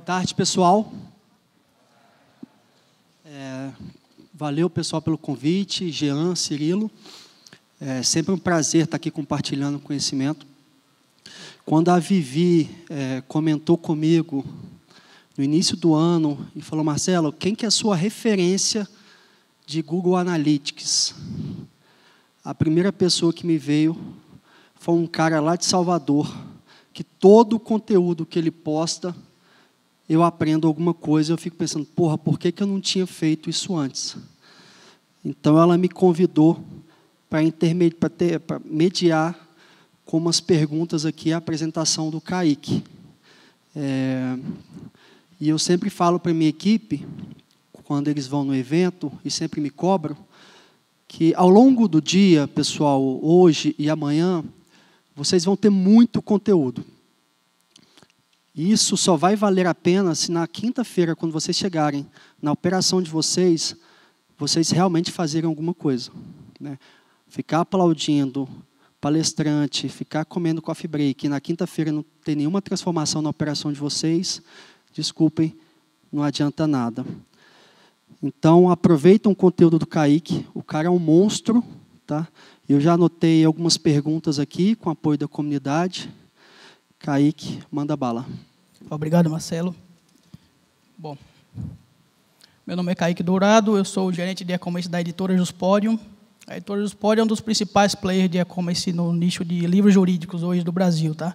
tarde, pessoal. Valeu, pessoal, pelo convite. Jean, Cirilo. É sempre um prazer estar aqui compartilhando conhecimento. Quando a Vivi comentou comigo no início do ano e falou: Marcelo, quem que é a sua referência de Google Analytics? A primeira pessoa que me veio foi um cara lá de Salvador, que todo o conteúdo que ele posta, eu aprendo alguma coisa, eu fico pensando, porra, por que eu não tinha feito isso antes? Então, ela me convidou para mediar com umas perguntas aqui a apresentação do Kaique. E eu sempre falo para a minha equipe, quando eles vão no evento, e sempre me cobram, que ao longo do dia, pessoal, hoje e amanhã, vocês vão ter muito conteúdo. Isso só vai valer a pena se na quinta-feira, quando vocês chegarem na operação de vocês, vocês realmente fazerem alguma coisa, né? Ficar aplaudindo palestrante, ficar comendo coffee break, e na quinta-feira não ter nenhuma transformação na operação de vocês, desculpem, não adianta nada. Então, aproveitem o conteúdo do Kaique, o cara é um monstro, tá? Eu já anotei algumas perguntas aqui, com apoio da comunidade. Kaique, manda bala. Obrigado, Marcelo. Bom, meu nome é Kaique Dourado, eu sou o gerente de e-commerce da editora Juspodium. A editora Juspodium é um dos principais players de e-commerce no nicho de livros jurídicos hoje do Brasil, tá?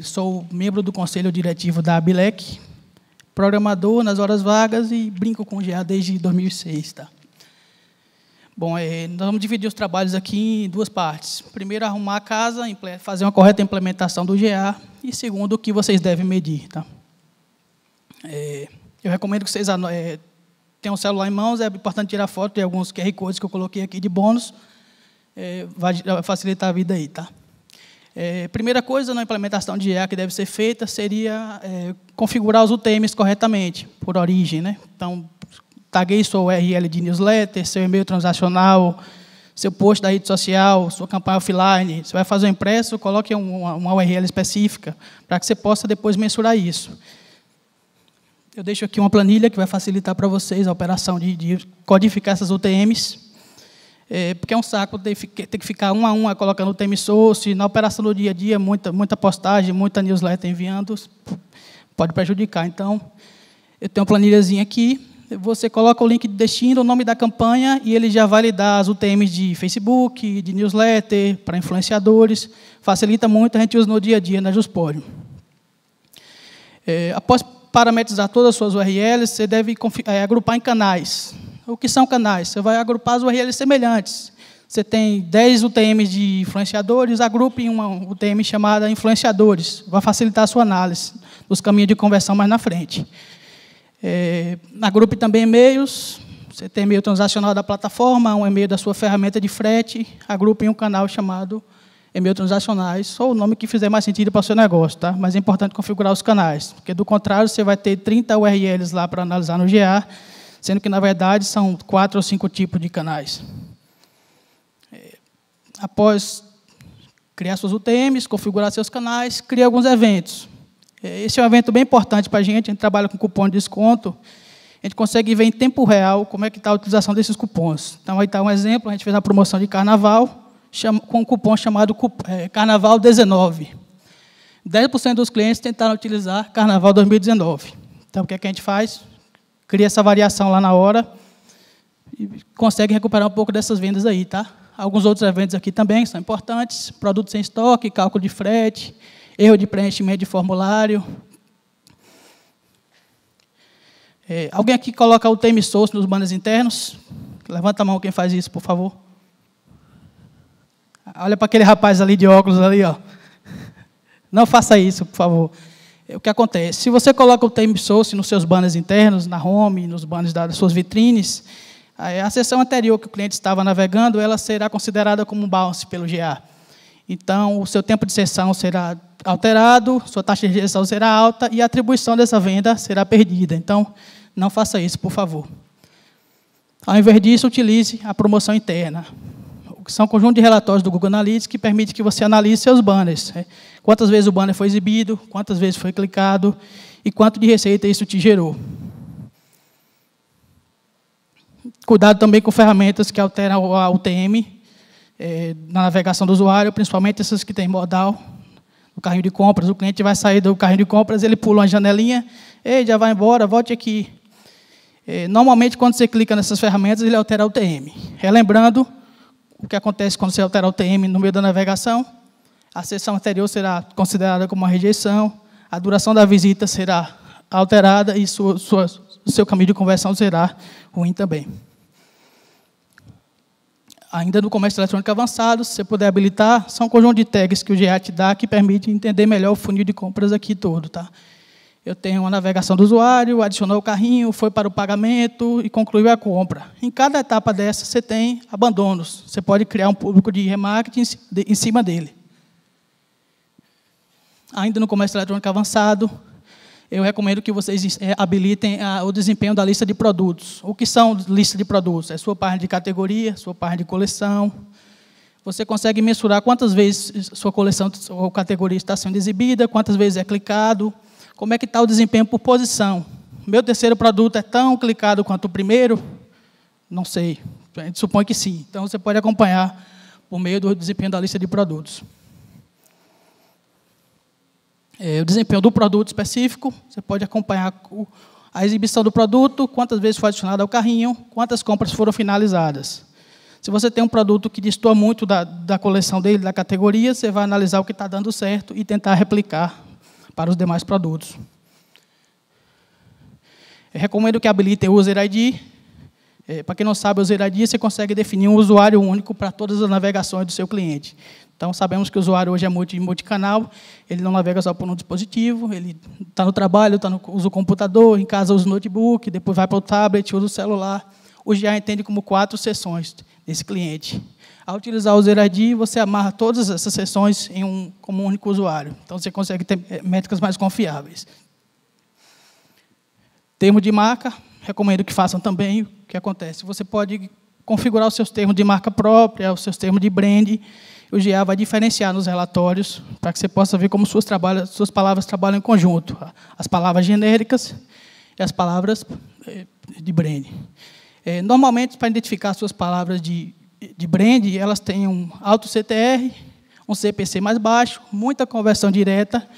Sou membro do conselho diretivo da Abilec, programador nas horas vagas e brinco com o GA desde 2006, tá? Bom, nós vamos dividir os trabalhos aqui em duas partes. Primeiro, arrumar a casa, fazer uma correta implementação do GA. E segundo, o que vocês devem medir. Tá? Eu recomendo que vocês tenham um celular em mãos. É importante tirar foto de alguns QR Codes que eu coloquei aqui de bônus. Vai facilitar a vida aí. Tá? Primeira coisa na implementação de GA que deve ser feita seria configurar os UTMs corretamente, por origem. Né? Então, taguei sua URL de newsletter, seu e-mail transacional, seu post da rede social, sua campanha offline. Você vai fazer um impresso, coloque uma URL específica, para que você possa depois mensurar isso. Eu deixo aqui uma planilha que vai facilitar para vocês a operação de codificar essas UTMs, porque é um saco ter que ficar um a um colocando o UTM source. Na operação do dia a dia, muita postagem, muita newsletter enviando, pode prejudicar. Então, eu tenho uma planilhazinha aqui. Você coloca o link de destino, o nome da campanha, e ele já vai lhe dar as UTMs de Facebook, de newsletter, para influenciadores. Facilita muito, a gente usa no dia a dia na Juspodium. Após parametrizar todas as suas URLs, você deve agrupar em canais. O que são canais? Você vai agrupar as URLs semelhantes. Você tem 10 UTMs de influenciadores, agrupe em uma UTM chamada influenciadores. Vai facilitar a sua análise dos caminhos de conversão mais na frente. Agrupe também e-mails. Você tem e-mail transacional da plataforma, um e-mail da sua ferramenta de frete. Agrupe em um canal chamado e-mail transacionais, ou o nome que fizer mais sentido para o seu negócio. Tá? Mas é importante configurar os canais, porque, do contrário, você vai ter 30 URLs lá para analisar no GA, sendo que, na verdade, são 4 ou 5 tipos de canais. Após criar suas UTMs, configurar seus canais, cria alguns eventos. Esse é um evento bem importante para a gente trabalha com cupom de desconto, a gente consegue ver em tempo real como é que está a utilização desses cupons. Então, aí está um exemplo, a gente fez uma promoção de carnaval, com um cupom chamado Carnaval 19. 10% dos clientes tentaram utilizar Carnaval 2019. Então, o que é que a gente faz? Cria essa variação lá na hora e consegue recuperar um pouco dessas vendas aí. Tá? Alguns outros eventos aqui também são importantes, produtos em estoque, cálculo de frete, erro de preenchimento de formulário. Alguém aqui coloca o UTM source nos banners internos? Levanta a mão quem faz isso, por favor. Olha para aquele rapaz ali de óculos ali, ó. Não faça isso, por favor. O que acontece? Se você coloca o UTM source nos seus banners internos, na home, nos banners das suas vitrines, a seção anterior que o cliente estava navegando, ela será considerada como um bounce pelo GA. Então, o seu tempo de sessão será alterado, sua taxa de rejeição será alta e a atribuição dessa venda será perdida. Então, não faça isso, por favor. Ao invés disso, utilize a promoção interna. Que são um conjunto de relatórios do Google Analytics que permite que você analise seus banners. Quantas vezes o banner foi exibido, quantas vezes foi clicado, e quanto de receita isso te gerou. Cuidado também com ferramentas que alteram a UTM na navegação do usuário, principalmente essas que têm modal. No carrinho de compras, o cliente vai sair do carrinho de compras, ele pula uma janelinha, ei, já vai embora, volte aqui. Normalmente, quando você clica nessas ferramentas, ele altera a UTM. Relembrando, o que acontece quando você altera a UTM no meio da navegação, a sessão anterior será considerada como uma rejeição, a duração da visita será alterada e o seu caminho de conversão será ruim também. Ainda no comércio eletrônico avançado, se você puder habilitar, são um conjunto de tags que o GA te dá que permite entender melhor o funil de compras aqui todo. Tá? Eu tenho a navegação do usuário, adicionou o carrinho, foi para o pagamento e concluiu a compra. Em cada etapa dessa, você tem abandonos. Você pode criar um público de remarketing em cima dele. Ainda no comércio eletrônico avançado, eu recomendo que vocês habilitem o desempenho da lista de produtos. O que são listas de produtos? É sua página de categoria, sua página de coleção. Você consegue mensurar quantas vezes sua coleção ou categoria está sendo exibida, quantas vezes é clicado, como é que está o desempenho por posição. Meu terceiro produto é tão clicado quanto o primeiro? Não sei. A gente supõe que sim. Então, você pode acompanhar por meio do desempenho da lista de produtos. O desempenho do produto específico, você pode acompanhar a exibição do produto, quantas vezes foi adicionado ao carrinho, quantas compras foram finalizadas. Se você tem um produto que destoa muito da coleção dele, da categoria, você vai analisar o que está dando certo e tentar replicar para os demais produtos. Eu recomendo que habilitem o User ID. Para quem não sabe, o User ID, você consegue definir um usuário único para todas as navegações do seu cliente. Então, sabemos que o usuário hoje é multicanal, ele não navega só por um dispositivo, ele está no trabalho, usa o computador, em casa usa o notebook, depois vai para o tablet, usa o celular. O GA entende como 4 sessões desse cliente. Ao utilizar o User ID, você amarra todas essas sessões como um único usuário. Então, você consegue ter métricas mais confiáveis. Termo de marca, recomendo que façam também. O que acontece? Você pode configurar os seus termos de marca própria, os seus termos de brand. O GA vai diferenciar nos relatórios para que você possa ver como suas palavras trabalham em conjunto. As palavras genéricas e as palavras de brand. Normalmente, para identificar suas palavras de brand, elas têm um alto CTR, um CPC mais baixo, muita conversão direta,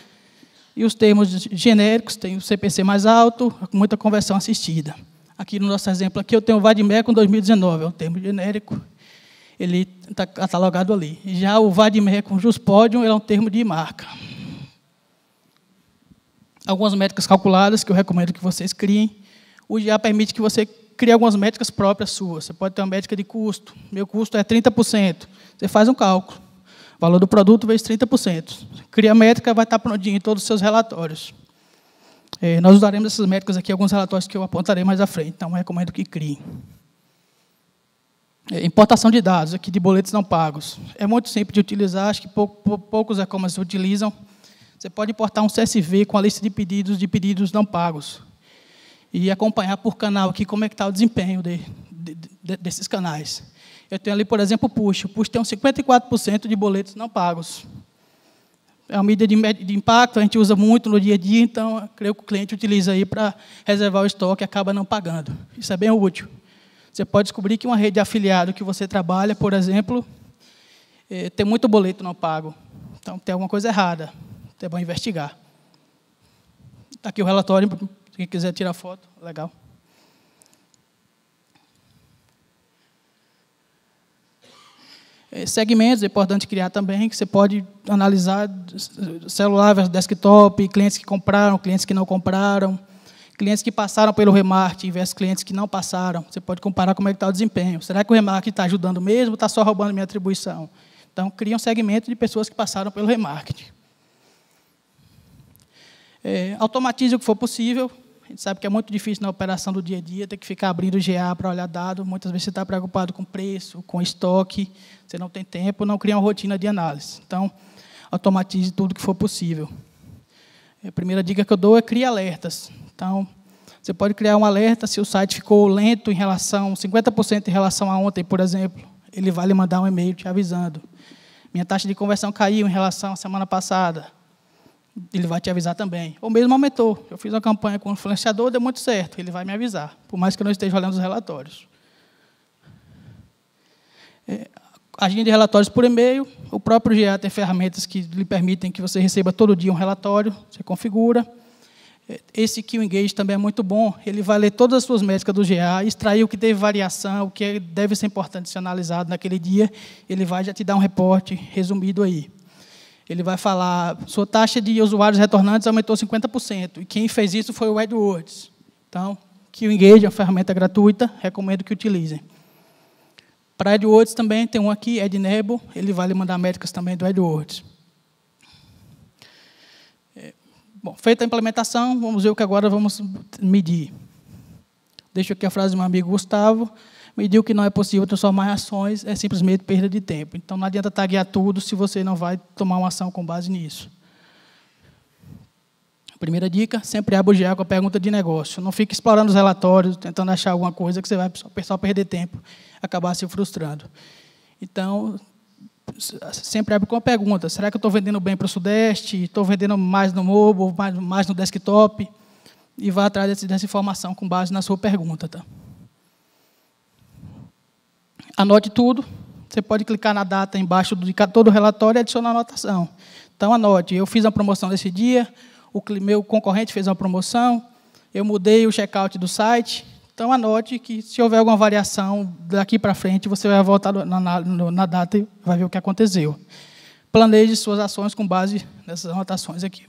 e os termos genéricos têm o CPC mais alto, muita conversão assistida. Aqui no nosso exemplo, aqui eu tenho o Vadmecum 2019, é um termo genérico, ele está catalogado ali. Já o Vadmecum Juspodium é um termo de marca. Algumas métricas calculadas que eu recomendo que vocês criem. O GA permite que você crie algumas métricas próprias suas. Você pode ter uma métrica de custo. Meu custo é 30%. Você faz um cálculo. O valor do produto vezes 30%. Cria a métrica, vai estar prontinho em todos os seus relatórios. Nós usaremos essas métricas aqui, alguns relatórios que eu apontarei mais à frente. Então, eu recomendo que criem. Importação de dados, aqui de boletos não pagos. É muito simples de utilizar, acho que poucos e-commerce utilizam. Você pode importar um CSV com a lista de pedidos não pagos. E acompanhar por canal aqui como é que está o desempenho desses canais. Eu tenho ali, por exemplo, o Push. O Push tem uns 54% de boletos não pagos. É uma medida de impacto, a gente usa muito no dia a dia, então, eu creio que o cliente utiliza aí para reservar o estoque e acaba não pagando. Isso é bem útil. Você pode descobrir que uma rede de afiliado que você trabalha, por exemplo, tem muito boleto não pago. Então, tem alguma coisa errada. É bom investigar. Está aqui o relatório, quem quiser tirar foto, legal. Segmentos, é importante criar também, que você pode analisar celular versus desktop, clientes que compraram, clientes que não compraram, clientes que passaram pelo remarketing versus clientes que não passaram. Você pode comparar como é que está o desempenho. Será que o remarketing está ajudando mesmo ou está só roubando minha atribuição? Então, cria um segmento de pessoas que passaram pelo remarketing. Automatize o que for possível. A gente sabe que é muito difícil na operação do dia a dia, ter que ficar abrindo o GA para olhar dado. Muitas vezes você está preocupado com preço, com estoque, você não tem tempo, não cria uma rotina de análise. Então, automatize tudo que for possível. A primeira dica que eu dou é criar alertas. Então, você pode criar um alerta se o site ficou lento em relação, 50% em relação a ontem, por exemplo. Ele vai lhe mandar um e-mail te avisando. Minha taxa de conversão caiu em relação à semana passada. ele vai te avisar também. Ou mesmo aumentou. Eu fiz uma campanha com o influenciador, deu muito certo, ele vai me avisar, por mais que eu não esteja olhando os relatórios. Agenda de relatórios por e-mail. O próprio GA tem ferramentas que lhe permitem que você receba todo dia um relatório, você configura. Esse QEngage também é muito bom, ele vai ler todas as suas métricas do GA, extrair o que teve variação, o que deve ser importante ser analisado naquele dia, ele vai já te dar um reporte resumido aí. Ele vai falar, sua taxa de usuários retornantes aumentou 50%, e quem fez isso foi o AdWords. Então, QEngage é uma ferramenta gratuita, recomendo que utilizem. Para AdWords também tem um aqui, AdEnable, ele vai lhe mandar métricas também do AdWords. Bom, feita a implementação, vamos ver o que agora vamos medir. Deixo aqui a frase do meu amigo Gustavo. Medir o que não é possível transformar em ações é simplesmente perda de tempo. Então, não adianta taguear tudo se você não vai tomar uma ação com base nisso. Primeira dica, sempre abra o GA com a pergunta de negócio. Não fique explorando os relatórios, tentando achar alguma coisa que você vai só perder tempo, acabar se frustrando. Então, sempre abre com a pergunta, será que eu estou vendendo bem para o Sudeste? Estou vendendo mais no mobile, mais no desktop? E vá atrás dessa informação com base na sua pergunta. Tá? Anote tudo. Você pode clicar na data embaixo de todo o relatório e adicionar a anotação. Então, anote. Eu fiz uma promoção nesse dia, o meu concorrente fez uma promoção, eu mudei o checkout do site. Então, anote que, se houver alguma variação daqui para frente, você vai voltar na data e vai ver o que aconteceu. Planeje suas ações com base nessas anotações aqui.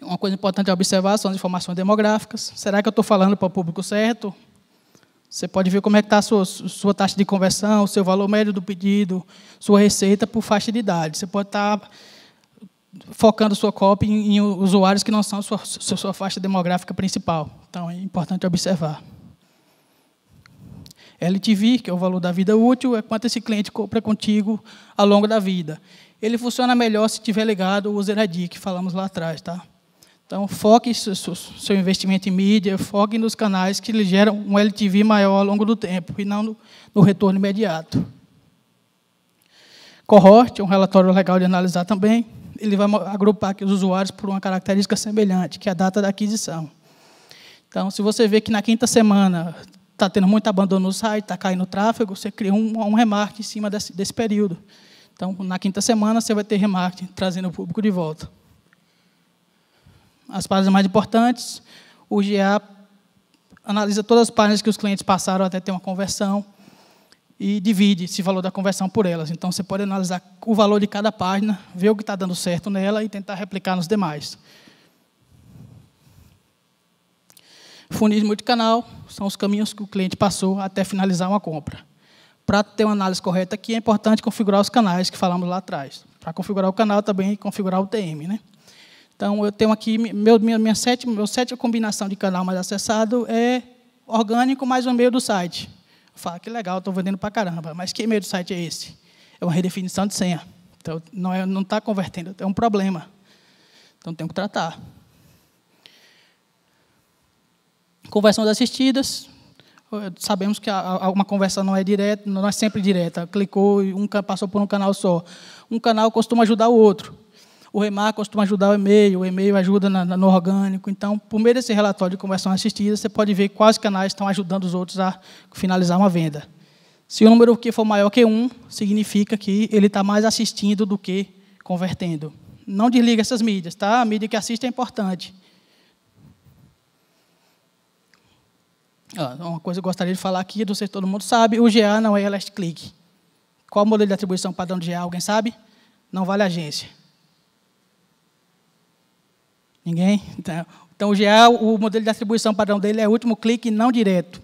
Uma coisa importante a observar são as informações demográficas. Será que eu estou falando para o público certo? Você pode ver como é que está a sua taxa de conversão, o seu valor médio do pedido, sua receita por faixa de idade. Você pode estar focando sua copy em usuários que não são sua faixa demográfica principal. Então, é importante observar. LTV, que é o valor da vida útil, é quanto esse cliente compra contigo ao longo da vida. Ele funciona melhor se tiver ligado o User ID, que falamos lá atrás. Tá? Então, foque seu investimento em mídia, foque nos canais que lhe geram um LTV maior ao longo do tempo, e não no retorno imediato. Cohort é um relatório legal de analisar também. Ele vai agrupar aqui os usuários por uma característica semelhante, que é a data da aquisição. Então, se você vê que na quinta semana está tendo muito abandono no site, está caindo o tráfego, você cria um remarketing em cima desse período. Então, na quinta semana, você vai ter remarketing trazendo o público de volta. As páginas mais importantes, o GA analisa todas as páginas que os clientes passaram até ter uma conversão e divide esse valor da conversão por elas. Então, você pode analisar o valor de cada página, ver o que está dando certo nela e tentar replicar nos demais. Funis multicanal são os caminhos que o cliente passou até finalizar uma compra. Para ter uma análise correta aqui, é importante configurar os canais que falamos lá atrás. Para configurar o canal, também configurar o TM. Né? Então, eu tenho aqui, minha sétima combinação de canal mais acessado é orgânico mais o e-mail do site. Fala, que legal, estou vendendo para caramba, mas que e-mail do site é esse? É uma redefinição de senha. Então, não está convertendo, é um problema. Então, tenho que tratar. Conversões assistidas. Sabemos que uma conversão não é direta, não é sempre direta. Clicou e passou por um canal só. Um canal costuma ajudar o outro. O remarketing costuma ajudar o e-mail ajuda no orgânico. Então, por meio desse relatório de conversão assistida, você pode ver quais canais estão ajudando os outros a finalizar uma venda. Se o número que for maior que 1, significa que ele está mais assistindo do que convertendo. Não desliga essas mídias, tá? A mídia que assiste é importante. Uma coisa que eu gostaria de falar aqui, não sei se todo mundo sabe, o GA não é last click. Qual o modelo de atribuição padrão de GA? Alguém sabe? Não vale agência. Ninguém? Então, o GA, o modelo de atribuição padrão dele é último clique não direto.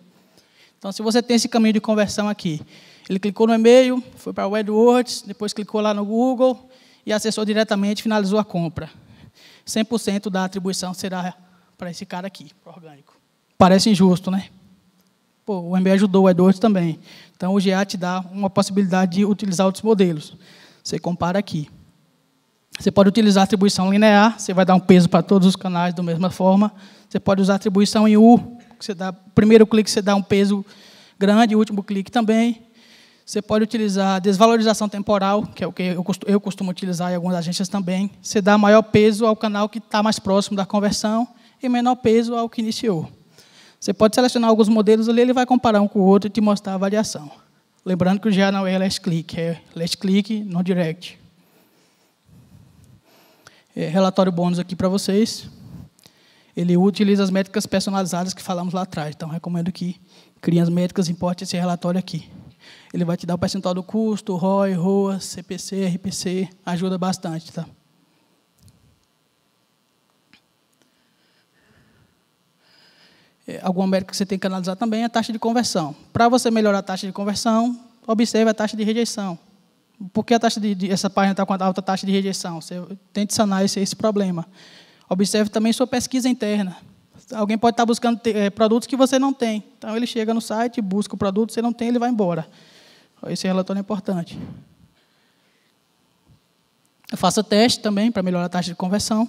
Então, se você tem esse caminho de conversão aqui, ele clicou no e-mail, foi para o AdWords, depois clicou lá no Google e acessou diretamente, finalizou a compra. 100% da atribuição será para esse cara aqui, para o orgânico. Parece injusto, né? Pô, o MBA ajudou o AdWords também. Então, o GA te dá uma possibilidade de utilizar outros modelos. Você compara aqui. Você pode utilizar atribuição linear, você vai dar um peso para todos os canais da mesma forma. Você pode usar atribuição em U, que você dá, primeiro clique você dá um peso grande, o último clique também. Você pode utilizar desvalorização temporal, que é o que eu costumo utilizar em algumas agências também. Você dá maior peso ao canal que está mais próximo da conversão e menor peso ao que iniciou. Você pode selecionar alguns modelos ali, ele vai comparar um com o outro e te mostrar a variação. Lembrando que o GA não é last click, é last click no direct. Relatório bônus aqui para vocês. Ele utiliza as métricas personalizadas que falamos lá atrás. Então, recomendo que criem as métricas e importe esse relatório aqui. Ele vai te dar o percentual do custo, ROI, ROAS, CPC, RPC. Ajuda bastante, tá? Alguma métrica que você tem que analisar também é a taxa de conversão. Para você melhorar a taxa de conversão, observe a taxa de rejeição. Por que essa página está com alta taxa de rejeição? Você tente sanar esse problema. Observe também sua pesquisa interna. Alguém pode estar buscando produtos que você não tem. Então, ele chega no site, busca o produto, você não tem, ele vai embora. Esse relatório é importante. Faça teste também para melhorar a taxa de conversão.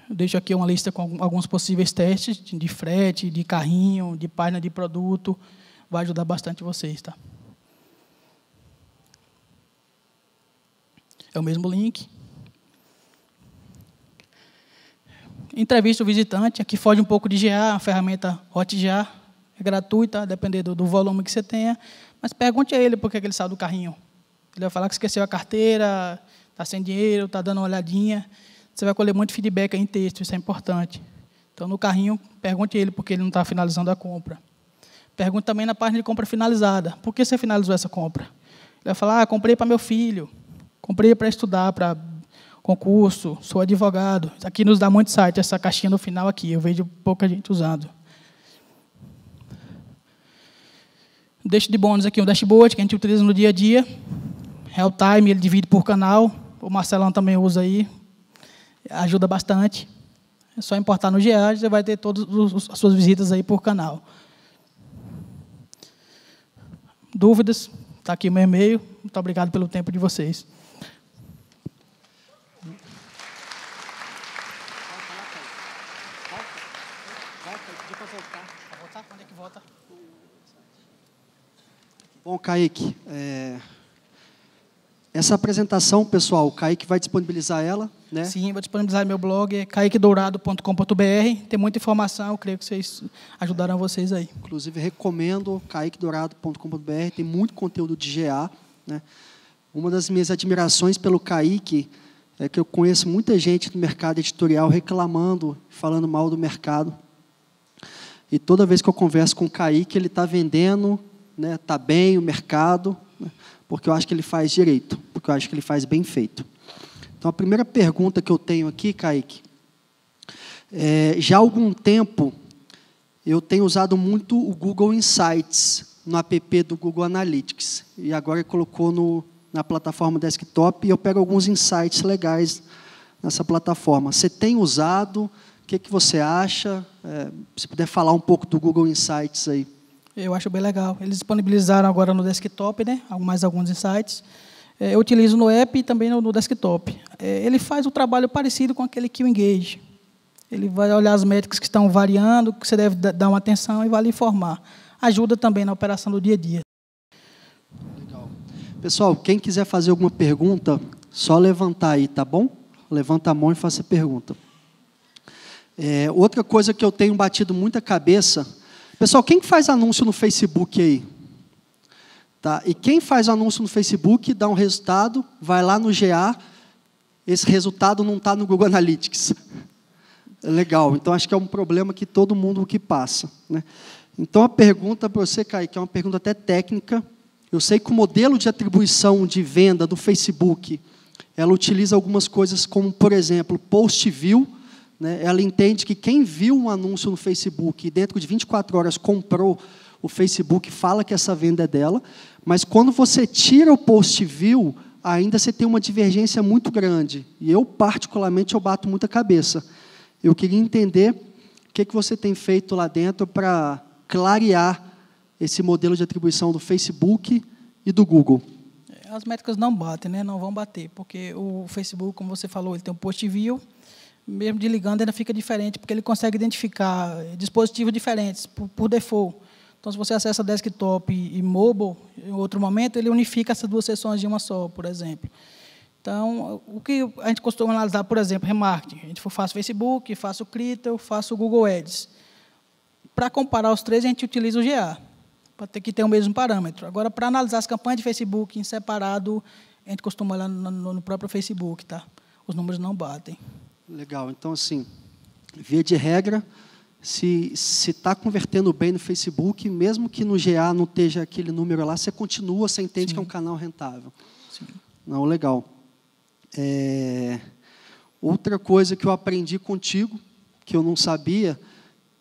Eu deixo aqui uma lista com alguns possíveis testes de frete, de carrinho, de página de produto. Vai ajudar bastante vocês, tá? É o mesmo link. Entrevista o visitante. Aqui foge um pouco de GA, a ferramenta HotGA. É gratuita, dependendo do volume que você tenha. Mas pergunte a ele por que ele saiu do carrinho. Ele vai falar que esqueceu a carteira, está sem dinheiro, está dando uma olhadinha. Você vai colher muito feedback em texto, isso é importante. Então, no carrinho, pergunte a ele por que ele não está finalizando a compra. Pergunte também na página de compra finalizada. Por que você finalizou essa compra? Ele vai falar, comprei para meu filho, comprei para estudar, para concurso, sou advogado. Isso aqui nos dá muito site, essa caixinha no final aqui. Eu vejo pouca gente usando. Deixo de bônus aqui um dashboard que a gente utiliza no dia a dia. Real time, ele divide por canal. O Marcelão também usa aí. Ajuda bastante. É só importar no GA, você vai ter todas as suas visitas aí por canal. Dúvidas? Está aqui o meu e-mail. Muito obrigado pelo tempo de vocês. Quando é que volta? Bom, Kaique, essa apresentação, pessoal, o Kaique vai disponibilizar ela, né? Sim, vou disponibilizar no meu blog, kaiquedourado.com.br. Tem muita informação, eu creio que vocês ajudarão vocês aí. Inclusive, recomendo kaiquedourado.com.br, tem muito conteúdo de GA, né? Uma das minhas admirações pelo Kaique é que eu conheço muita gente do mercado editorial reclamando, falando mal do mercado. E toda vez que eu converso com o Kaique, ele está vendendo, né, está bem o mercado, né, porque eu acho que ele faz direito, porque eu acho que ele faz bem feito. Então, a primeira pergunta que eu tenho aqui, Kaique, já há algum tempo eu tenho usado muito o Google Insights no app do Google Analytics, e agora ele colocou na plataforma desktop, e eu pego alguns insights legais nessa plataforma. Você tem usado? O que você acha? Se puder falar um pouco do Google Insights aí. Eu acho bem legal. Eles disponibilizaram agora no desktop, né, mais alguns insights. Eu utilizo no app e também no desktop. Ele faz um trabalho parecido com aquele QEngage. Ele vai olhar as métricas que estão variando, que você deve dar uma atenção e vai lhe informar. Ajuda também na operação do dia a dia. Legal. Pessoal, quem quiser fazer alguma pergunta, só levantar aí, tá bom? Levanta a mão e faça a pergunta. Outra coisa que eu tenho batido muita cabeça... Pessoal, quem faz anúncio no Facebook aí? Tá? E quem faz anúncio no Facebook, dá um resultado, vai lá no GA, esse resultado não está no Google Analytics. Legal, então acho que é um problema que todo mundo que passa, né? Então a pergunta para você, Kaique, é uma pergunta até técnica. Eu sei que o modelo de atribuição de venda do Facebook, ela utiliza algumas coisas como, por exemplo, post view, né? Ela entende que quem viu um anúncio no Facebook e dentro de 24 horas comprou, o Facebook fala que essa venda é dela, mas quando você tira o post view, ainda você tem uma divergência muito grande. E eu, particularmente, eu bato muita cabeça. Eu queria entender o que você tem feito lá dentro para clarear esse modelo de atribuição do Facebook e do Google. As métricas não batem, né? Não vão bater, porque o Facebook, como você falou, ele tem um post view, mesmo desligando ainda fica diferente, porque ele consegue identificar dispositivos diferentes por default. Então, se você acessa desktop e mobile, em outro momento, ele unifica essas duas sessões de uma só, por exemplo. Então, o que a gente costuma analisar, por exemplo, remarketing. A gente faz Facebook, faz o Criteo, faz o Google Ads. Para comparar os três, a gente utiliza o GA, para ter que ter o mesmo parâmetro. Agora, para analisar as campanhas de Facebook em separado, a gente costuma olhar no próprio Facebook, tá? Os números não batem. Legal. Então, assim, via de regra, se está convertendo bem no Facebook, mesmo que no GA não esteja aquele número lá, você continua, você entende que é um canal rentável. Sim. Não, legal. Outra coisa que eu aprendi contigo, que eu não sabia,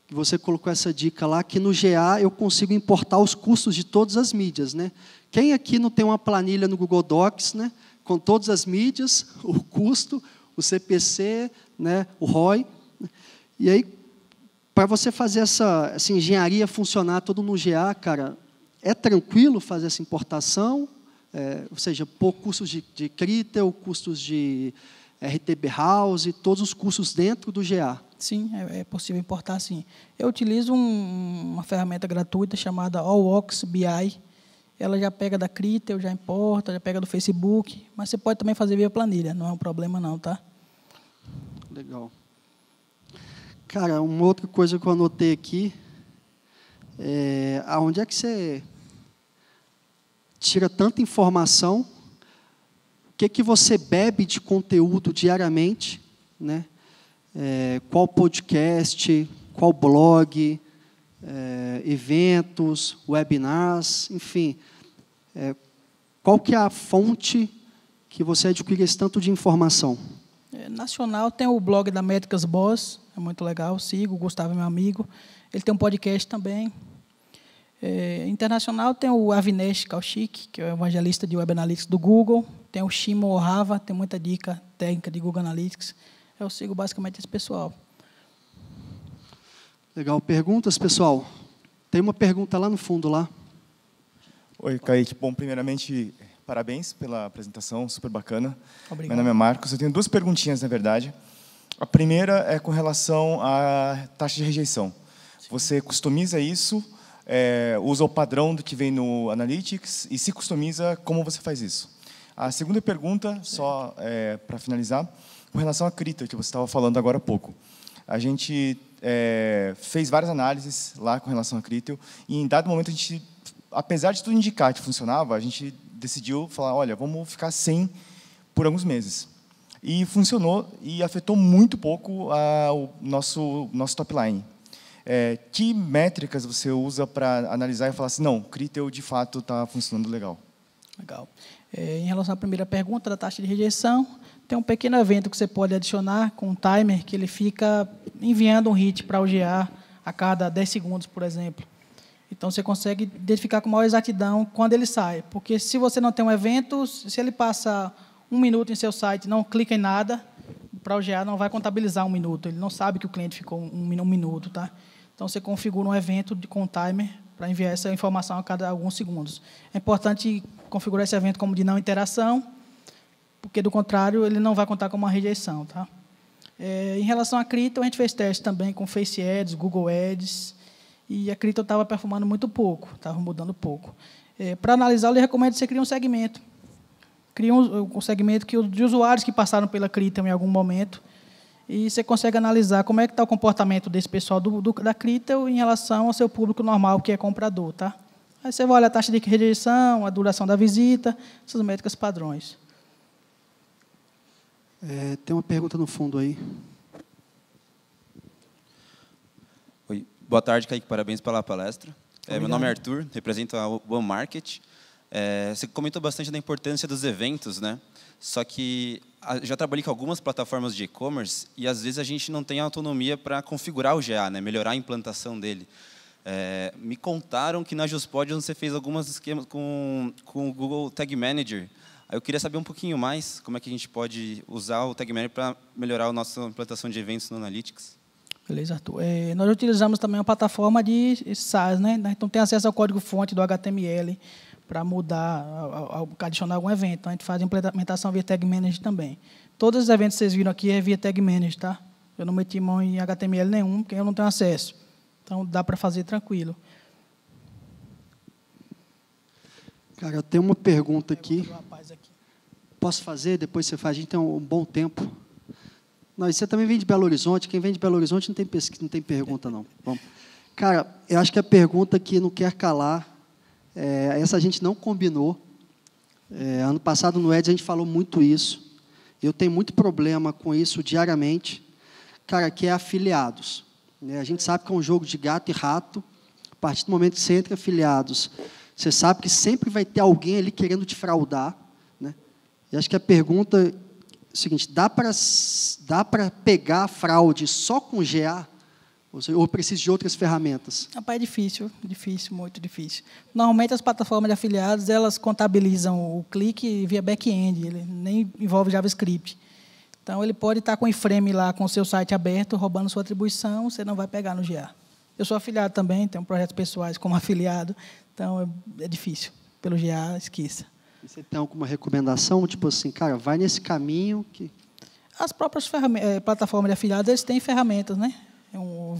que você colocou essa dica lá, que no GA eu consigo importar os custos de todas as mídias, né? Quem aqui não tem uma planilha no Google Docs, né, com todas as mídias, o custo, o CPC, né, o ROI? E aí, para você fazer essa engenharia funcionar todo no GA, cara, é tranquilo fazer essa importação? Ou seja, pôr custos de Criteo, custos de RTB House, todos os custos dentro do GA. Sim, é possível importar, sim. Eu utilizo uma ferramenta gratuita chamada Allworks BI. Ela já pega da Criteo, já importa, já pega do Facebook, mas você pode também fazer via planilha, não é um problema não, tá? Legal. Cara, uma outra coisa que eu anotei aqui, aonde é que você tira tanta informação? O que você bebe de conteúdo diariamente, né? Qual podcast, qual blog, eventos, webinars, enfim. Qual que é a fonte que você adquire esse tanto de informação? Nacional tem o blog da Métricas Boss, é muito legal, sigo, o Gustavo é meu amigo. Ele tem um podcast também. Internacional tem o Avinash Kaushik, que é o evangelista de Web Analytics do Google. Tem o Shimo Ohava, tem muita dica técnica de Google Analytics. Eu sigo basicamente esse pessoal. Legal. Perguntas, pessoal? Tem uma pergunta lá no fundo, lá. Oi, Kaique. Bom, primeiramente, parabéns pela apresentação, super bacana. Obrigado. Meu nome é Marcos. Eu tenho duas perguntinhas, na verdade. A primeira é com relação à taxa de rejeição. Sim. Você customiza isso, usa o padrão do que vem no Analytics, e se customiza, como você faz isso? A segunda pergunta, só para finalizar, com relação à Criteo, que você estava falando agora há pouco. A gente fez várias análises lá com relação à Criteo, e em dado momento a gente, apesar de tudo indicar que funcionava, a gente decidiu falar, olha, vamos ficar sem por alguns meses. E funcionou e afetou muito pouco o nosso top line. Que métricas você usa para analisar e falar assim, não, Criteo de fato está funcionando legal? Legal. Em relação à primeira pergunta da taxa de rejeição, tem um pequeno evento que você pode adicionar com um timer que ele fica enviando um hit para o GA a cada 10 segundos, por exemplo. Então, você consegue identificar com maior exatidão quando ele sai. Porque se você não tem um evento, se ele passa 1 minuto em seu site, não clica em nada, para o GA não vai contabilizar 1 minuto. Ele não sabe que o cliente ficou 1 minuto, tá? Então, você configura um evento com um timer para enviar essa informação a cada alguns segundos. É importante configurar esse evento como de não interação, porque, do contrário, ele não vai contar como uma rejeição. Tá? Em relação à Criteo, a gente fez teste também com Face Ads, Google Ads, e a Criteo estava performando muito pouco, estava mudando pouco. Para analisar, eu lhe recomendo que você crie um segmento. Crie um segmento de usuários que passaram pela Criteo em algum momento, e você consegue analisar como é que está o comportamento desse pessoal da Criteo em relação ao seu público normal, que é comprador. Tá? Aí você vai olhar a taxa de rejeição, a duração da visita, essas métricas padrões. Tem uma pergunta no fundo aí. Oi. Boa tarde, Kaique. Parabéns pela palestra. Meu nome é Arthur, represento a One Market. Você comentou bastante da importância dos eventos, né? Só que já trabalhei com algumas plataformas de e-commerce e, às vezes, a gente não tem autonomia para configurar o GA, né? Melhorar a implantação dele. Me contaram que na Juspod você fez alguns esquemas com o Google Tag Manager. Eu queria saber um pouquinho mais como é que a gente pode usar o Tag Manager para melhorar a nossa implantação de eventos no Analytics. Beleza, Arthur. Nós utilizamos também uma plataforma de SaaS, né? Então, tem acesso ao código-fonte do HTML para mudar, adicionar algum evento. Então, a gente faz a implementação via Tag Manager também. Todos os eventos que vocês viram aqui é via Tag Manager, tá? Eu não meti mão em HTML nenhum, porque eu não tenho acesso. Então, dá para fazer tranquilo. Cara, eu tenho uma pergunta aqui. Posso fazer? Depois você faz. A gente tem um bom tempo. Não, e você também vem de Belo Horizonte. Quem vem de Belo Horizonte não tem pergunta, não. Vamos. Cara, eu acho que a pergunta que não quer calar, essa a gente não combinou. Ano passado no Eds a gente falou muito isso. Eu tenho muito problema com isso diariamente. Cara, que é afiliados. A gente sabe que é um jogo de gato e rato. A partir do momento que você entra em afiliados, você sabe que sempre vai ter alguém ali querendo te fraudar. Né? E acho que a pergunta é o seguinte, dá para pegar a fraude só com GA? Ou precisa de outras ferramentas? Rapaz, é difícil, muito difícil. Normalmente, as plataformas de afiliados, elas contabilizam o clique via back-end, ele nem envolve JavaScript. Então, ele pode estar com o iframe lá, com o seu site aberto, roubando sua atribuição, você não vai pegar no GA. Eu sou afiliado também, tenho projetos pessoais como afiliado, então é difícil. Pelo GA, esqueça. E você tem alguma recomendação? Tipo assim, cara, vai nesse caminho que... As próprias plataformas de afiliados, eles têm ferramentas, né? Um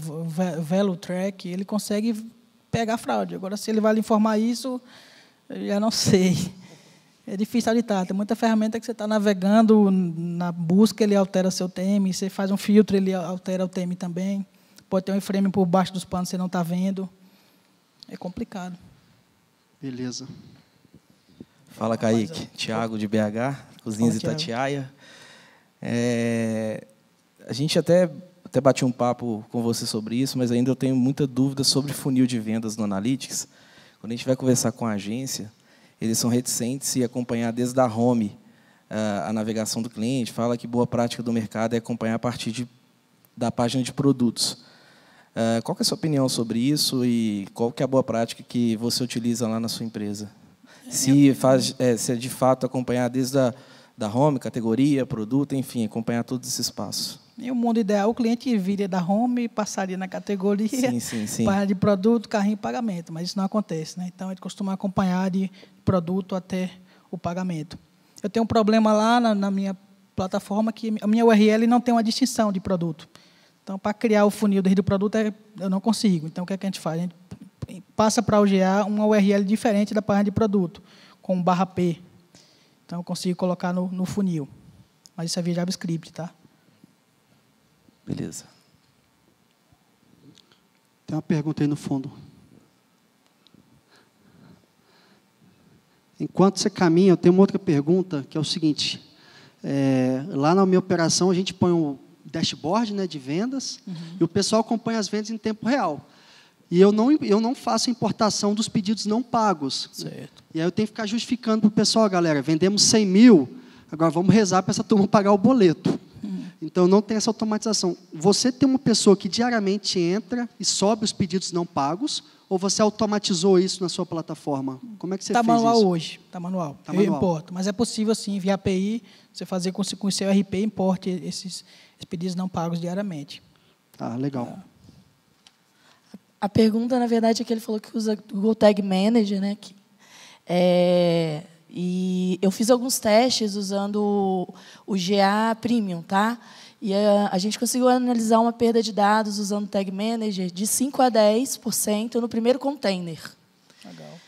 Velo Track, ele consegue pegar fraude. Agora, se ele vai lhe informar isso, eu já não sei. É difícil auditar. Tem muita ferramenta que você está navegando, na busca ele altera seu theme, você faz um filtro, ele altera o theme também. Pode ter um iframe por baixo dos panos que você não está vendo. É complicado. Beleza. Fala, Kaique. Tiago, de BH, Cozinhas Itatiaia. A gente até bati um papo com você sobre isso, mas ainda eu tenho muita dúvida sobre funil de vendas no Analytics. Quando a gente vai conversar com a agência, eles são reticentes em acompanhar desde a home a navegação do cliente, fala que boa prática do mercado é acompanhar a partir da página de produtos. Qual que é a sua opinião sobre isso e qual que é a boa prática que você utiliza lá na sua empresa? Se é de fato acompanhar desde da home, categoria, produto, enfim, acompanhar todos esses passos. Em um mundo ideal, o cliente viria da home, passaria na categoria, sim. página de produto, carrinho e pagamento, mas isso não acontece. Né? Então, a gente costuma acompanhar de produto até o pagamento. Eu tenho um problema lá na minha plataforma que a minha URL não tem uma distinção de produto. Então, para criar o funil desde o produto, eu não consigo. Então, o que é que a gente faz? A gente passa para o GA uma URL diferente da página de produto, com /P. Então, eu consigo colocar no funil. Mas isso é via JavaScript, tá? Beleza. Tem uma pergunta aí no fundo. Enquanto você caminha, eu tenho uma outra pergunta, que é o seguinte. Lá na minha operação, a gente põe um dashboard, né, de vendas, e o pessoal acompanha as vendas em tempo real. E eu não faço importação dos pedidos não pagos. Certo. E aí eu tenho que ficar justificando para o pessoal, galera, vendemos 100 mil, agora vamos rezar para essa turma pagar o boleto. Então, não tem essa automatização. Você tem uma pessoa que diariamente entra e sobe os pedidos não pagos, ou você automatizou isso na sua plataforma? Como é que você fez isso? Está manual hoje. Está manual. Eu importo. Mas é possível, sim, via API, você fazer com o seu RP, importe esses pedidos não pagos diariamente. Ah, legal. A pergunta, na verdade, é que ele falou que usa o Google Tag Manager, né? E eu fiz alguns testes usando o GA Premium, tá? E a gente conseguiu analisar uma perda de dados usando o Tag Manager de 5% a 10% no primeiro container. Legal.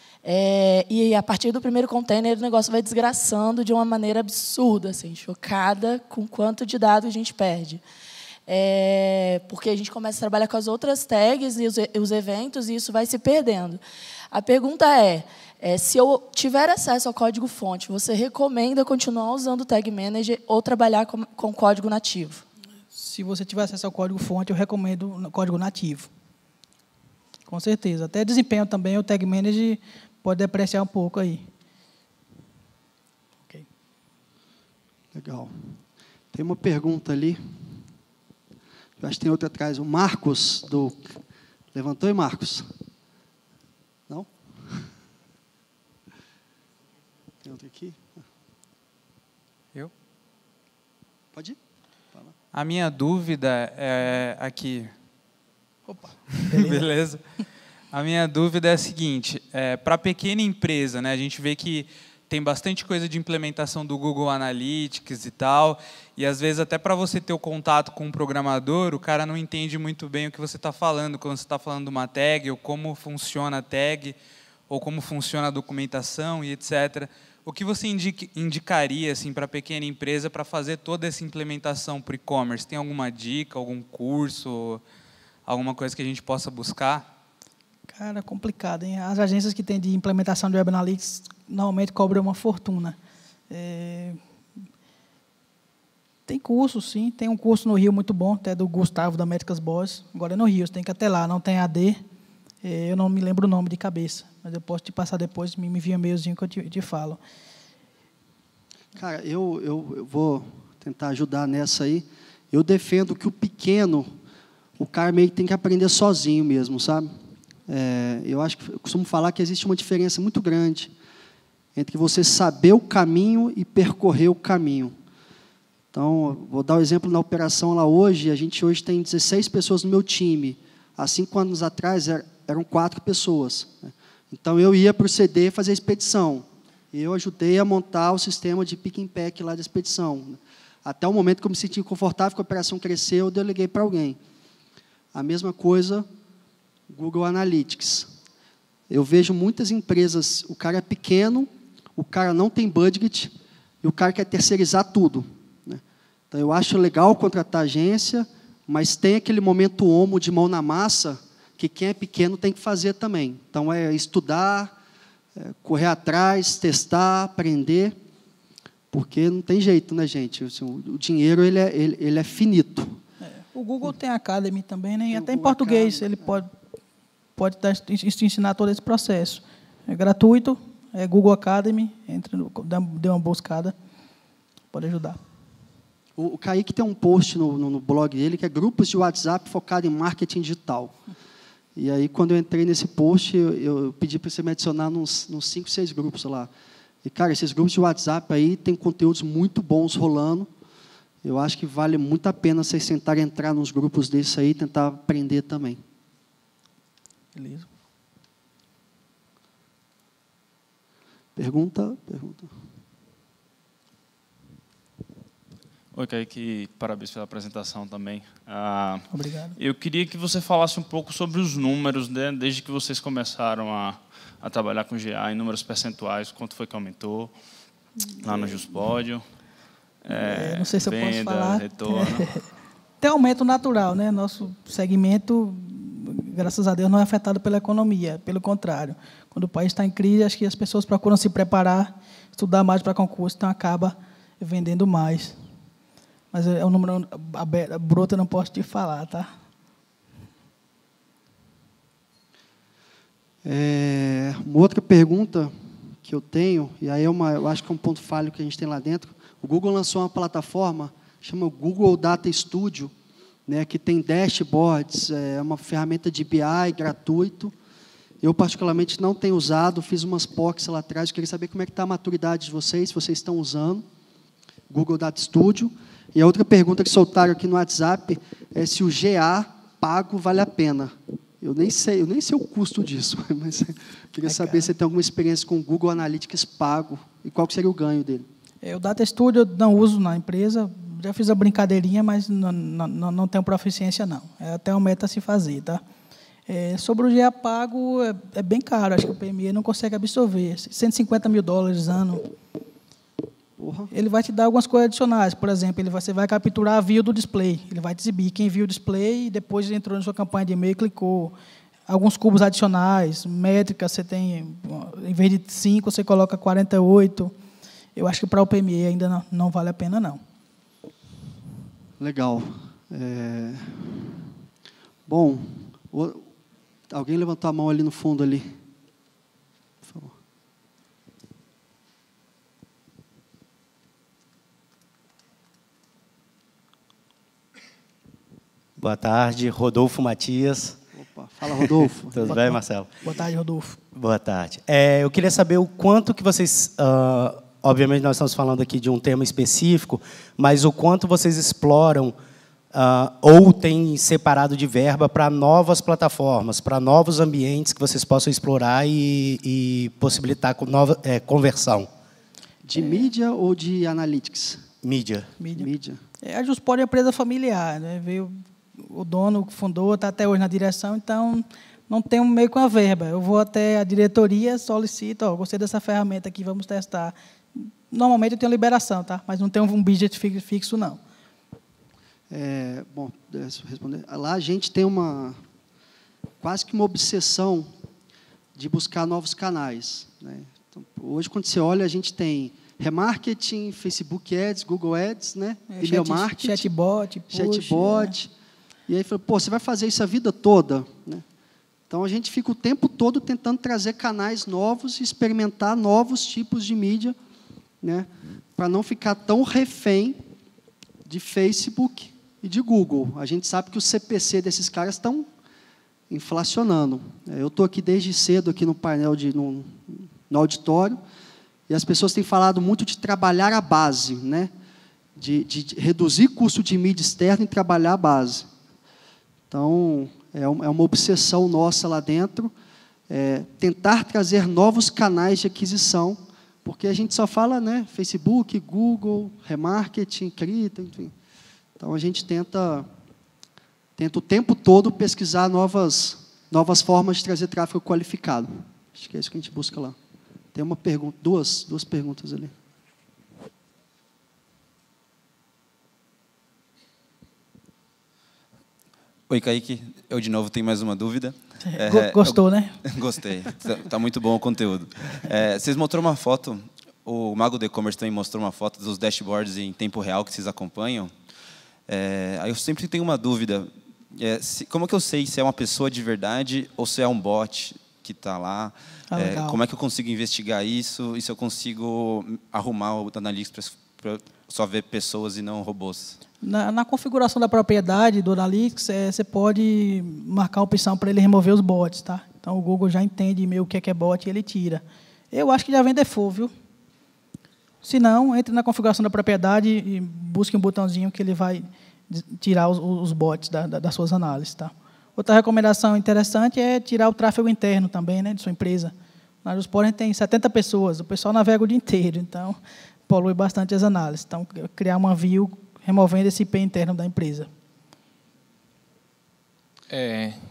E a partir do primeiro container, o negócio vai desgraçando de uma maneira absurda, assim, chocada com quanto de dados a gente perde. Porque a gente começa a trabalhar com as outras tags e os eventos, e isso vai se perdendo. A pergunta se eu tiver acesso ao código-fonte, você recomenda continuar usando o Tag Manager ou trabalhar com código nativo? Se você tiver acesso ao código-fonte, eu recomendo o código nativo. Com certeza. Até desempenho também, o Tag Manager pode depreciar um pouco aí. Okay. Legal. Tem uma pergunta ali. Eu acho que tem outra atrás. O Marcos, levantou aí, Marcos? Não? Tem outra aqui? Eu? Pode ir. Fala. A minha dúvida é aqui. Opa. Beleza? A minha dúvida é a seguinte, para pequena empresa, né, a gente vê que tem bastante coisa de implementação do Google Analytics e tal, e às vezes até para você ter o contato com um programador, o cara não entende muito bem o que você está falando, quando você está falando de uma tag, ou como funciona a tag, ou como funciona a documentação e etc. O que você indicaria assim, para a pequena empresa para fazer toda essa implementação para o e-commerce? Tem alguma dica, algum curso, alguma coisa que a gente possa buscar? Cara, complicado, hein? As agências que têm de implementação de Web Analytics normalmente cobram uma fortuna. Tem curso, sim. Tem um curso no Rio muito bom, até do Gustavo, da Métricas Boss. Agora é no Rio, você tem que ir até lá, não tem AD. Eu não me lembro o nome de cabeça, mas eu posso te passar depois, me envia um e-mailzinho que eu te falo. Cara, eu vou tentar ajudar nessa aí. Eu defendo que o pequeno, o cara meio que tem que aprender sozinho mesmo, sabe? Eu acho que eu costumo falar que existe uma diferença muito grande entre você saber o caminho e percorrer o caminho. Então, vou dar o exemplo na operação lá hoje. A gente hoje tem 16 pessoas no meu time. Há 5 anos atrás eram 4 pessoas. Então, eu ia para o CD fazer a expedição. Eu ajudei a montar o sistema de pick and pack lá da expedição. Até o momento que eu me senti confortável, que a operação cresceu, eu deleguei para alguém. A mesma coisa, Google Analytics. Eu vejo muitas empresas, o cara é pequeno, o cara não tem budget, e o cara quer terceirizar tudo. Então, eu acho legal contratar agência, mas tem aquele momento homo de mão na massa que quem é pequeno tem que fazer também. Então, é estudar, correr atrás, testar, aprender, porque não tem jeito, né, gente? O dinheiro ele é finito. O Google tem Academy também, né? E até em Google português Academy, ele pode te ensinar todo esse processo. É gratuito, é Google Academy, dê uma buscada, pode ajudar. O Kaique tem um post no blog dele que é grupos de WhatsApp focado em marketing digital. E aí, quando eu entrei nesse post, eu pedi para você me adicionar nos 5, 6 grupos lá. E, cara, esses grupos de WhatsApp aí tem conteúdos muito bons rolando. Eu acho que vale muito a pena vocês tentarem entrar nos grupos desses aí e tentar aprender também. Beleza. Pergunta? Oi, Kaique, parabéns pela apresentação também. Obrigado. Eu queria que você falasse um pouco sobre os números, né, desde que vocês começaram a trabalhar com GA, em números percentuais, quanto foi que aumentou lá no Juspódio. Não sei se venda, eu posso falar. Retorno. Tem aumento natural, né? Nosso segmento, graças a Deus, não é afetado pela economia. Pelo contrário, quando o país está em crise, acho que as pessoas procuram se preparar, estudar mais para concurso, então acaba vendendo mais. Mas é um número bruto, eu não posso te falar, tá? Uma outra pergunta que eu tenho, e aí eu acho que é um ponto falho que a gente tem lá dentro. O Google lançou uma plataforma, chama Google Data Studio, né, que tem dashboards, é uma ferramenta de BI gratuito. Eu, particularmente, não tenho usado, fiz umas POCs lá atrás, eu queria saber como é que está a maturidade de vocês, se vocês estão usando Google Data Studio. E a outra pergunta que soltaram aqui no WhatsApp é se o GA pago vale a pena. Eu nem sei o custo disso, mas queria saber se você tem alguma experiência com o Google Analytics pago e qual que seria o ganho dele. O Data Studio eu não uso na empresa, já fiz a brincadeirinha, mas não tenho proficiência, não. É até uma meta a se fazer, tá? Sobre o GA pago, é bem caro, acho que o PME não consegue absorver. $150 mil ano. Porra. Ele vai te dar algumas coisas adicionais. Por exemplo, você vai capturar a view do display. Ele vai te exibir quem viu o display e depois entrou na sua campanha de e-mail e clicou. Alguns cubos adicionais, métricas, você tem, em vez de 5, você coloca 48. Eu acho que para o PME ainda não vale a pena, não. Legal. Bom, alguém levantou a mão ali no fundo ali. Por favor. Boa tarde, Rodolfo Matias. Opa, fala, Rodolfo. Tudo bem, Marcelo? Boa tarde, Rodolfo. Boa tarde. Eu queria saber o quanto que vocês... obviamente, nós estamos falando aqui de um tema específico, mas o quanto vocês exploram ou têm separado de verba para novas plataformas, para novos ambientes que vocês possam explorar e possibilitar conversão. De mídia ou de analytics? Mídia. Mídia. A Juspod é uma empresa familiar, né? Veio o dono que fundou, está até hoje na direção, então não tenho meio com a verba. Eu vou até a diretoria, solicito, gostei dessa ferramenta aqui, vamos testar. Normalmente eu tenho liberação, tá? Mas não tenho um budget fixo, não. Bom, deixa eu responder. Lá a gente tem quase que uma obsessão de buscar novos canais, né? Então, hoje, quando você olha, a gente tem remarketing, Facebook Ads, Google Ads, né? E-mail marketing, chatbot, push. E aí, você vai fazer isso a vida toda, né? Então, a gente fica o tempo todo tentando trazer canais novos e experimentar novos tipos de mídia, né? Para não ficar tão refém de Facebook e de Google. A gente sabe que o CPC desses caras estão inflacionando. Eu estou aqui desde cedo aqui no painel, no auditório, e as pessoas têm falado muito de trabalhar a base, né? De reduzir custo de mídia externa e trabalhar a base. Então, é uma obsessão nossa lá dentro, tentar trazer novos canais de aquisição, porque a gente só fala, né, Facebook, Google, remarketing, Krita, enfim. Então, a gente tenta o tempo todo pesquisar novas formas de trazer tráfego qualificado. Acho que é isso que a gente busca lá. Tem uma pergunta, duas perguntas ali. Oi, Kaique. Eu, de novo, tenho mais uma dúvida. Gostou, né? Gostei. Está muito bom o conteúdo. Vocês mostraram uma foto, o Mago do E-Commerce também mostrou uma foto dos dashboards em tempo real que vocês acompanham. Aí eu sempre tenho uma dúvida. Como que eu sei se é uma pessoa de verdade ou se é um bot que está lá? Como é que eu consigo investigar isso? E se eu consigo arrumar o Analytics para só ver pessoas e não robôs? Na configuração da propriedade do Analytics, você pode marcar a opção para ele remover os bots, tá? Então, o Google já entende meio o que é bot e ele tira. Eu acho que já vem default, viu? Se não, entre na configuração da propriedade e busque um botãozinho que ele vai tirar os bots das suas análises, tá? Outra recomendação interessante é tirar o tráfego interno também, né, de sua empresa. Na Jusport tem 70 pessoas, o pessoal navega o dia inteiro, então polui bastante as análises. Então, criar uma view removendo esse IP interno da empresa.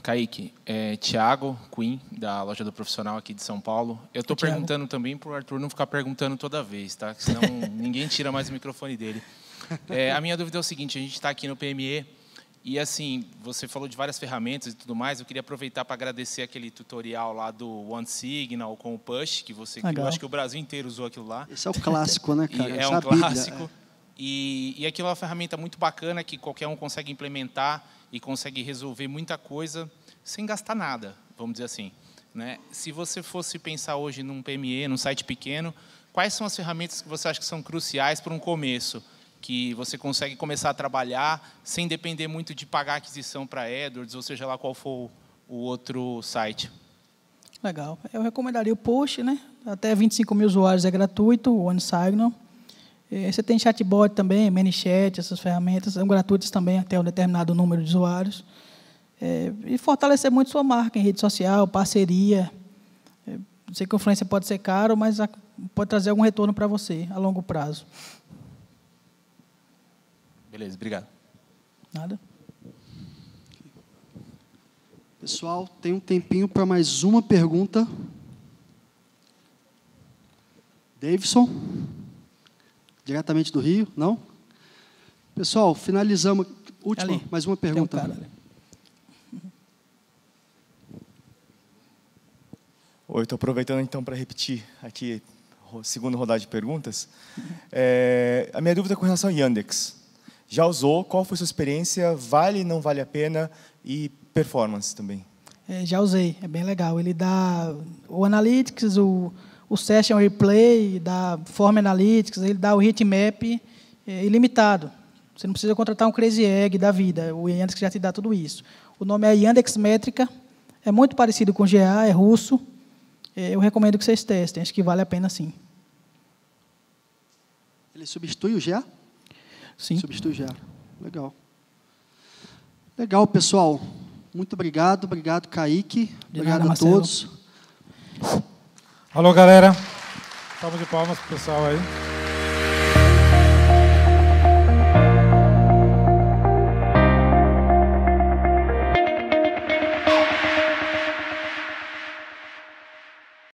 Kaique, Thiago Queen, da Loja do Profissional aqui de São Paulo. Eu estou perguntando também para o Arthur não ficar perguntando toda vez, tá? Senão ninguém tira mais o microfone dele. A minha dúvida é o seguinte, a gente está aqui no PME e, assim, você falou de várias ferramentas e tudo mais, eu queria aproveitar para agradecer aquele tutorial lá do OneSignal com o Push, que você criou, acho que o Brasil inteiro usou aquilo lá. Esse é o clássico, né, cara? É um clássico. E aquilo é uma ferramenta muito bacana que qualquer um consegue implementar e consegue resolver muita coisa sem gastar nada, vamos dizer assim, né? Se você fosse pensar hoje num PME, num site pequeno, quais são as ferramentas que você acha que são cruciais para um começo, que você consegue começar a trabalhar sem depender muito de pagar aquisição para AdWords, ou seja lá qual for o outro site? Legal. Eu recomendaria o Push, né? Até 25 mil usuários é gratuito, o OneSignal. Você tem chatbot também, ManyChat, essas ferramentas são gratuitas também até um determinado número de usuários. E fortalecer muito sua marca em rede social, parceria. Sei que a influência pode ser caro, mas pode trazer algum retorno para você a longo prazo. Beleza, obrigado. Nada. Pessoal, tem um tempinho para mais uma pergunta. Davidson? Diretamente do Rio? Não? Pessoal, finalizamos. Última, ali, mais uma pergunta. Tem um cara ali. Oi, estou aproveitando então para repetir aqui a segunda rodada de perguntas. A minha dúvida é com relação ao Yandex. Já usou? Qual foi a sua experiência? Vale, não vale a pena? E performance também? Já usei, é bem legal. Ele dá o Analytics, o Session Replay, da Form Analytics, ele dá o Heatmap ilimitado. Você não precisa contratar um Crazy Egg da vida, o Yandex já te dá tudo isso. O nome é Yandex Métrica, é muito parecido com o GA, é russo. Eu recomendo que vocês testem, acho que vale a pena sim. Ele substitui o GA? Sim. Substitui o GA. Legal. Legal, pessoal. Muito obrigado. Obrigado, Kaique. Obrigado a todos. Alô, galera. Salva de palmas para o pessoal aí.